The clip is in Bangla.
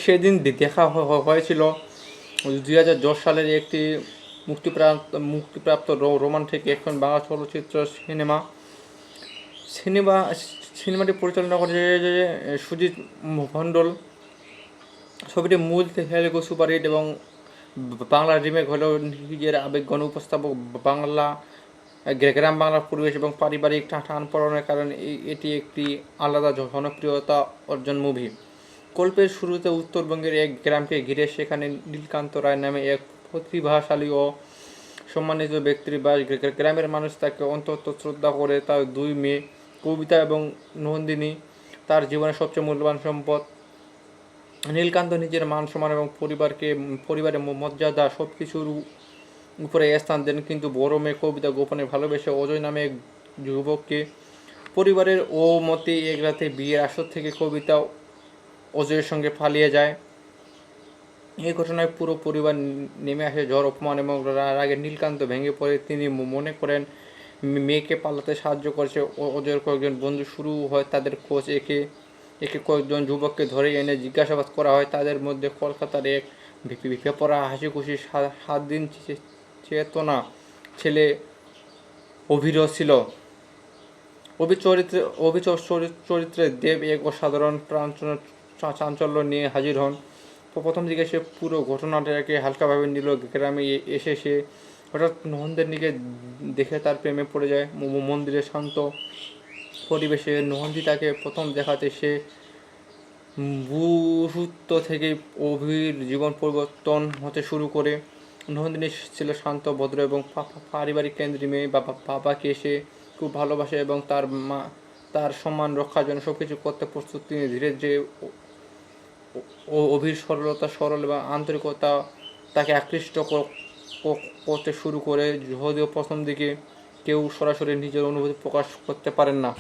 সেদিন দেখা হয়েছিল 2010 সালের একটি মুক্তিপ্রাপ্ত রোমান্টিক অ্যাকশন বাংলা চলচ্চিত্র সিনেমাটি পরিচালনা করেছে সুজিত মণ্ডল। ছবিটি মূল তেলুগু সুপারহিট এবং বাংলা রিমেক হলেও নিজের আবেগঘন উপস্থাপক, গ্রাম বাংলার পরিবেশ এবং পারিবারিক টানাপোড়েনের কারণে এটি একটি আলাদা জনপ্রিয়তা অর্জন মুভি। গল্পের শুরুতে উত্তরবঙ্গের এক গ্রামকে ঘিরে, সেখানে নীলকান্ত রায় নামে এক প্রতিভাশালী ও সম্মানিত ব্যক্তির বাস। গ্রামের মানুষ তাকে অন্তত শ্রদ্ধা করে। তার দুই মেয়ে কবিতা এবং নন্দিনী তার জীবনের সবচেয়ে মূল্যবান সম্পদ। নীলকান্ত নিজের মান সম্মান এবং পরিবারের মর্যাদা সব কিছুর উপরে স্থান দেন, কিন্তু বড় মেয়ে কবিতা গোপনে ভালোবেসে অজয় নামে এক যুবককে। পরিবারের মতে এক রাতে বিয়ের আসর থেকে কবিতা অজয়ের সঙ্গে পালিয়ে যায়। এই ঘটনায় পুরো পরিবার নেমে আসে ঝড়, অপমান এবং রাগে। নীলকান্ত ভেঙে পড়ে। তিনি মনে করেন মেয়েকে পালাতে সাহায্য করেছে অজয়ের কয়েকজন বন্ধু। শুরু হয় তাদের খোঁজ। একে কয়েকজন যুবককে ধরে এনে জিজ্ঞাসাবাদ করা হয়। তাদের মধ্যে কলকাতার এক বেপরা হাসিখুশি 7 দিন চেতনা ছেলে অভিরও ছিল। চরিত্রে দেব এক অসাধারণ চাঞ্চল্য নিয়ে হাজির হন। প্রথম দিকে সে পুরো ঘটনাটাকে হালকাভাবে নিল। গ্রামে এসে সে হঠাৎ নন্দিনীকে দেখে তার প্রেমে পড়ে যায়। মন্দিরের শান্ত পরিবেশে নন্দী তাকে প্রথম দেখাতে সে মুহূর্ত থেকে অভির জীবন পরিবর্তন হতে শুরু করে। নন্দিনী ছিল শান্ত, ভদ্র এবং পারিবারিক কেন্দ্রী মেয়ে। বাবাকে সে খুব ভালোবাসে এবং তার সম্মান রক্ষার জন্য সবকিছু করতে প্রস্তুত। তিনি ধীরে ধীরে অভির সরলতা, সরল এবং আন্তরিকতা তাকে আকৃষ্ট করতে শুরু করে। যদিও প্রথম দিকে কেউ সরাসরি নিজের অনুভূতি প্রকাশ করতে পারেন না।